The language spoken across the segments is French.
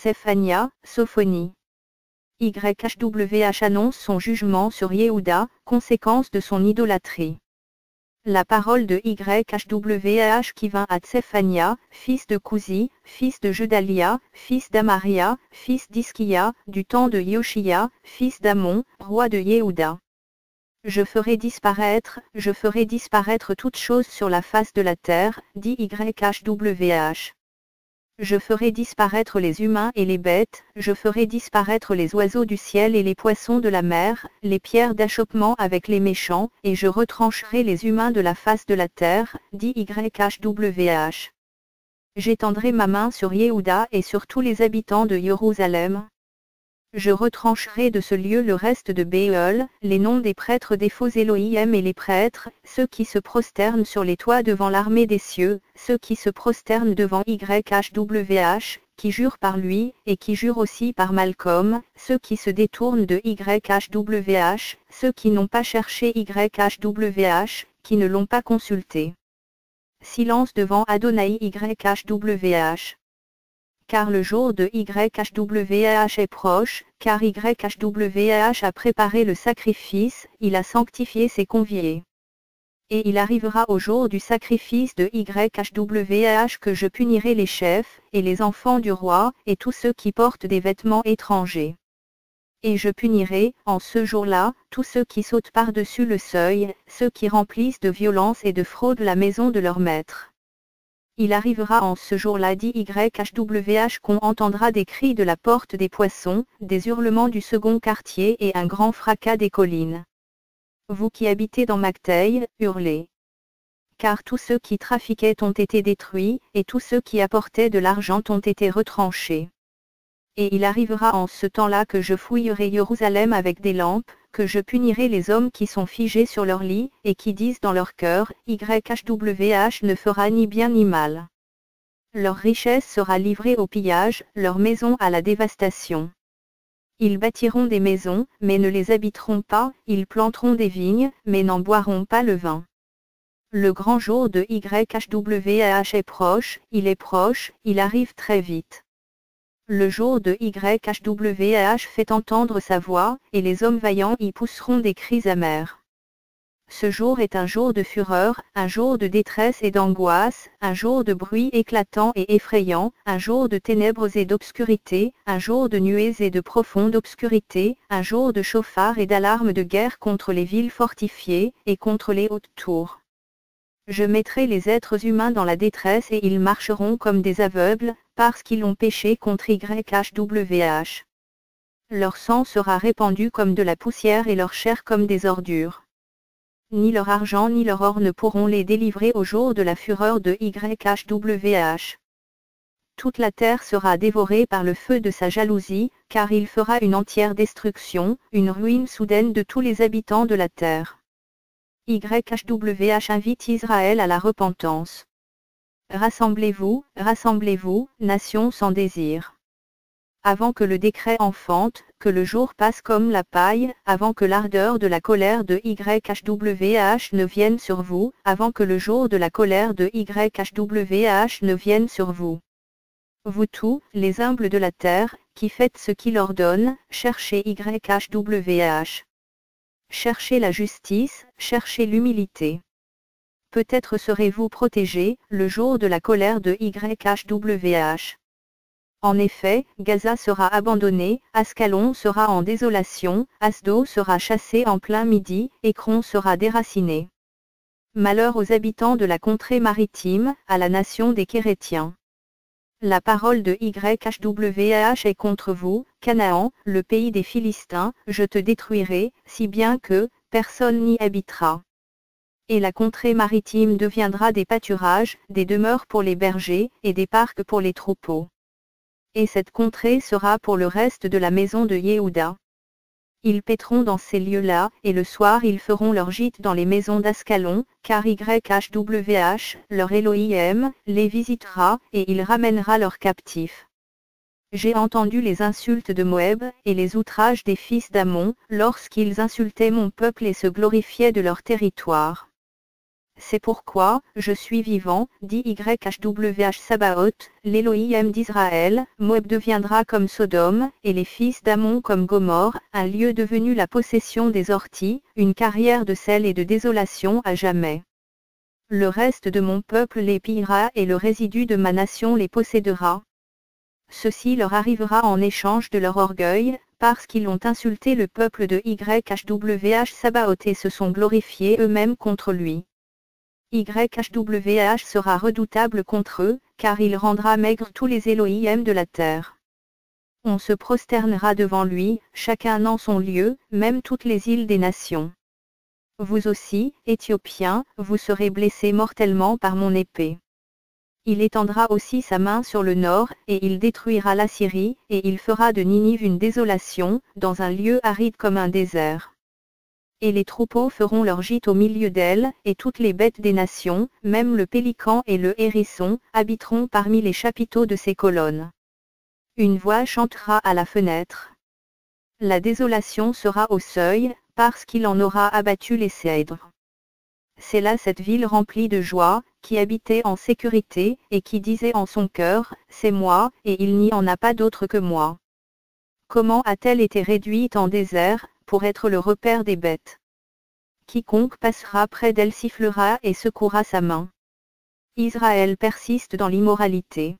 Tsephania, Sophonie. YHWH annonce son jugement sur Yehuda, conséquence de son idolâtrie. La parole de YHWH qui vint à Tsephania, fils de Kouzi, fils de Gedalia, fils d'Amaria, fils d'Iskia, du temps de Yoshia, fils d'Amon, roi de Yehuda. Je ferai disparaître toutes choses sur la face de la terre, dit YHWH. Je ferai disparaître les humains et les bêtes, je ferai disparaître les oiseaux du ciel et les poissons de la mer, les pierres d'achoppement avec les méchants, et je retrancherai les humains de la face de la terre, dit YHWH. J'étendrai ma main sur Yehuda et sur tous les habitants de Jérusalem. Je retrancherai de ce lieu le reste de Béol, les noms des prêtres des faux Elohim et les prêtres, ceux qui se prosternent sur les toits devant l'armée des cieux, ceux qui se prosternent devant YHWH, qui jurent par lui, et qui jurent aussi par Malcolm, ceux qui se détournent de YHWH, ceux qui n'ont pas cherché YHWH, qui ne l'ont pas consulté. Silence devant Adonai YHWH. Car le jour de YHWH est proche, car YHWH a préparé le sacrifice, il a sanctifié ses conviés. Et il arrivera au jour du sacrifice de YHWH que je punirai les chefs, et les enfants du roi, et tous ceux qui portent des vêtements étrangers. Et je punirai, en ce jour-là, tous ceux qui sautent par-dessus le seuil, ceux qui remplissent de violence et de fraude la maison de leur maître. Il arrivera en ce jour-là, dit YHWH, qu'on entendra des cris de la porte des poissons, des hurlements du second quartier et un grand fracas des collines. Vous qui habitez dans Macteil, hurlez. Car tous ceux qui trafiquaient ont été détruits, et tous ceux qui apportaient de l'argent ont été retranchés. Et il arrivera en ce temps-là que je fouillerai Jérusalem avec des lampes, que je punirai les hommes qui sont figés sur leur lit, et qui disent dans leur cœur, YHWH ne fera ni bien ni mal. Leur richesse sera livrée au pillage, leur maison à la dévastation. Ils bâtiront des maisons, mais ne les habiteront pas, ils planteront des vignes, mais n'en boiront pas le vin. Le grand jour de YHWH est proche, il arrive très vite. Le jour de YHWH fait entendre sa voix, et les hommes vaillants y pousseront des cris amers. Ce jour est un jour de fureur, un jour de détresse et d'angoisse, un jour de bruit éclatant et effrayant, un jour de ténèbres et d'obscurité, un jour de nuées et de profonde obscurité, un jour de chauffards et d'alarmes de guerre contre les villes fortifiées, et contre les hautes tours. Je mettrai les êtres humains dans la détresse et ils marcheront comme des aveugles, parce qu'ils ont péché contre YHWH. Leur sang sera répandu comme de la poussière et leur chair comme des ordures. Ni leur argent ni leur or ne pourront les délivrer au jour de la fureur de YHWH. Toute la terre sera dévorée par le feu de sa jalousie, car il fera une entière destruction, une ruine soudaine de tous les habitants de la terre. YHWH invite Israël à la repentance. Rassemblez-vous, rassemblez-vous, nations sans désir. Avant que le décret enfante, que le jour passe comme la paille, avant que l'ardeur de la colère de YHWH ne vienne sur vous, avant que le jour de la colère de YHWH ne vienne sur vous. Vous tous, les humbles de la terre, qui faites ce qu'il ordonne, cherchez YHWH. Cherchez la justice, cherchez l'humilité. Peut-être serez-vous protégés, le jour de la colère de YHWH. En effet, Gaza sera abandonné, Ascalon sera en désolation, Asdo sera chassé en plein midi, Écron sera déraciné. Malheur aux habitants de la contrée maritime, à la nation des Kérétiens. La parole de YHWH est contre vous, Canaan, le pays des Philistins, je te détruirai, si bien que, personne n'y habitera. Et la contrée maritime deviendra des pâturages, des demeures pour les bergers, et des parcs pour les troupeaux. Et cette contrée sera pour le reste de la maison de Yehuda. Ils paîtront dans ces lieux-là, et le soir ils feront leur gîte dans les maisons d'Ascalon, car YHWH, leur Elohim, les visitera, et il ramènera leurs captifs. J'ai entendu les insultes de Moab, et les outrages des fils d'Ammon, lorsqu'ils insultaient mon peuple et se glorifiaient de leur territoire. C'est pourquoi, je suis vivant, dit YHWH Sabaoth, l'Élohim d'Israël, Moab deviendra comme Sodome, et les fils d'Ammon comme Gomorrhe, un lieu devenu la possession des orties, une carrière de sel et de désolation à jamais. Le reste de mon peuple les pillera et le résidu de ma nation les possédera. Ceci leur arrivera en échange de leur orgueil, parce qu'ils ont insulté le peuple de YHWH Sabaoth et se sont glorifiés eux-mêmes contre lui. YHWH sera redoutable contre eux, car il rendra maigres tous les Élohim de la terre. On se prosternera devant lui, chacun en son lieu, même toutes les îles des nations. Vous aussi, Éthiopiens, vous serez blessés mortellement par mon épée. Il étendra aussi sa main sur le nord, et il détruira la Syrie, et il fera de Ninive une désolation, dans un lieu aride comme un désert. Et les troupeaux feront leur gîte au milieu d'elle, et toutes les bêtes des nations, même le pélican et le hérisson, habiteront parmi les chapiteaux de ses colonnes. Une voix chantera à la fenêtre. La désolation sera au seuil, parce qu'il en aura abattu les cèdres. C'est là cette ville remplie de joie, qui habitait en sécurité, et qui disait en son cœur, c'est moi, et il n'y en a pas d'autre que moi. Comment a-t-elle été réduite en désert, pour être le repère des bêtes? Quiconque passera près d'elle sifflera et secouera sa main. Israël persiste dans l'immoralité.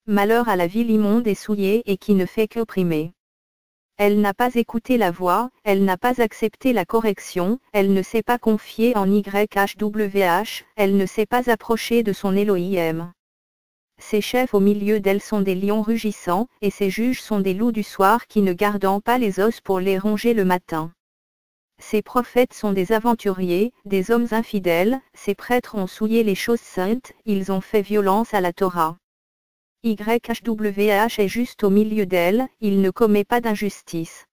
Malheur à la ville immonde et souillée et qui ne fait qu'opprimer. Elle n'a pas écouté la voix, elle n'a pas accepté la correction, elle ne s'est pas confiée en YHWH, elle ne s'est pas approchée de son Élohim. Ses chefs au milieu d'elle sont des lions rugissants, et ses juges sont des loups du soir qui ne gardant pas les os pour les ronger le matin. Ses prophètes sont des aventuriers, des hommes infidèles, ses prêtres ont souillé les choses saintes, ils ont fait violence à la Torah. YHWH est juste au milieu d'elle, il ne commet pas d'injustice.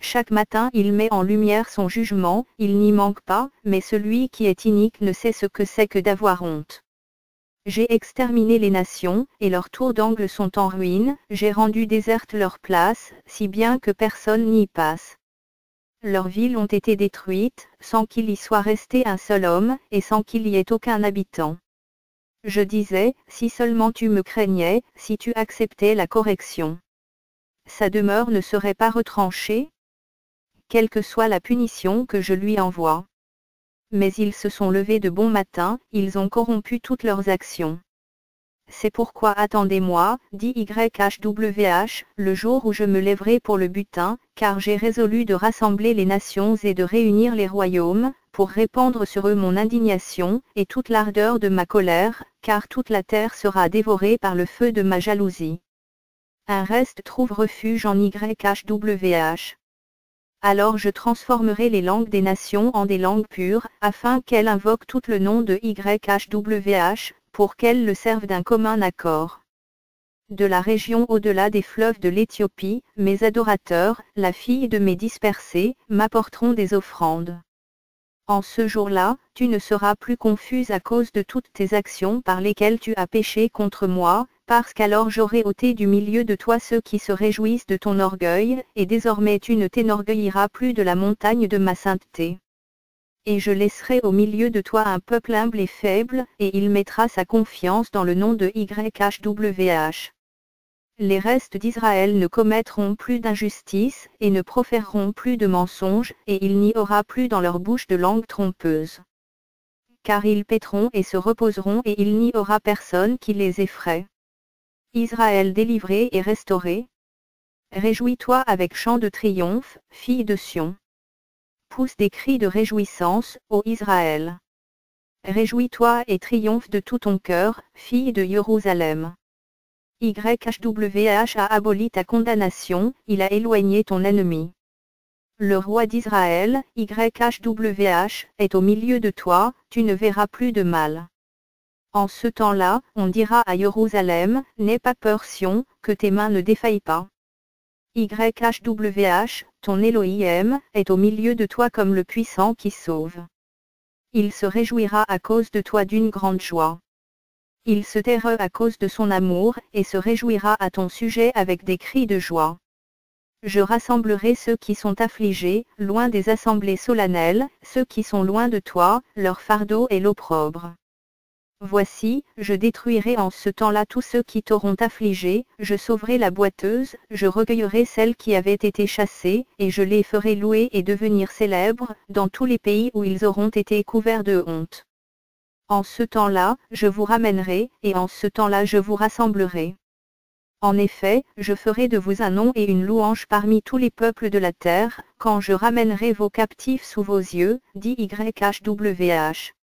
Chaque matin il met en lumière son jugement, il n'y manque pas, mais celui qui est inique ne sait ce que c'est que d'avoir honte. J'ai exterminé les nations, et leurs tours d'angle sont en ruine, j'ai rendu déserte leur place, si bien que personne n'y passe. Leurs villes ont été détruites, sans qu'il y soit resté un seul homme, et sans qu'il y ait aucun habitant. Je disais, si seulement tu me craignais, si tu acceptais la correction. Sa demeure ne serait pas retranchée? Quelle que soit la punition que je lui envoie. Mais ils se sont levés de bon matin, ils ont corrompu toutes leurs actions. C'est pourquoi attendez-moi, dit YHWH, le jour où je me lèverai pour le butin, car j'ai résolu de rassembler les nations et de réunir les royaumes, pour répandre sur eux mon indignation, et toute l'ardeur de ma colère, car toute la terre sera dévorée par le feu de ma jalousie. Un reste trouve refuge en YHWH. Alors je transformerai les langues des nations en des langues pures, afin qu'elles invoquent tout le nom de YHWH, pour qu'elles le servent d'un commun accord. De la région au-delà des fleuves de l'Éthiopie, mes adorateurs, la fille de mes dispersés, m'apporteront des offrandes. En ce jour-là, tu ne seras plus confuse à cause de toutes tes actions par lesquelles tu as péché contre moi, parce qu'alors j'aurai ôté du milieu de toi ceux qui se réjouissent de ton orgueil, et désormais tu ne t'énorgueilliras plus de la montagne de ma sainteté. Et je laisserai au milieu de toi un peuple humble et faible, et il mettra sa confiance dans le nom de YHWH. Les restes d'Israël ne commettront plus d'injustice, et ne proféreront plus de mensonges, et il n'y aura plus dans leur bouche de langue trompeuse. Car ils paîtront et se reposeront et il n'y aura personne qui les effraie. Israël délivré et restauré. Réjouis-toi avec chant de triomphe, fille de Sion. Pousse des cris de réjouissance, ô Israël. Réjouis-toi et triomphe de tout ton cœur, fille de Jérusalem. YHWH a aboli ta condamnation, il a éloigné ton ennemi. Le roi d'Israël, YHWH, est au milieu de toi, tu ne verras plus de mal. En ce temps-là, on dira à Jérusalem, n'aie pas peur Sion, que tes mains ne défaillent pas. YHWH, ton Élohim, est au milieu de toi comme le puissant qui sauve. Il se réjouira à cause de toi d'une grande joie. Il se taira à cause de son amour, et se réjouira à ton sujet avec des cris de joie. Je rassemblerai ceux qui sont affligés, loin des assemblées solennelles, ceux qui sont loin de toi, leur fardeau et l'opprobre. Voici, je détruirai en ce temps-là tous ceux qui t'auront affligé, je sauverai la boiteuse, je recueillerai celles qui avaient été chassées, et je les ferai louer et devenir célèbres, dans tous les pays où ils auront été couverts de honte. En ce temps-là, je vous ramènerai, et en ce temps-là je vous rassemblerai. En effet, je ferai de vous un nom et une louange parmi tous les peuples de la terre, quand je ramènerai vos captifs sous vos yeux, dit YHWH.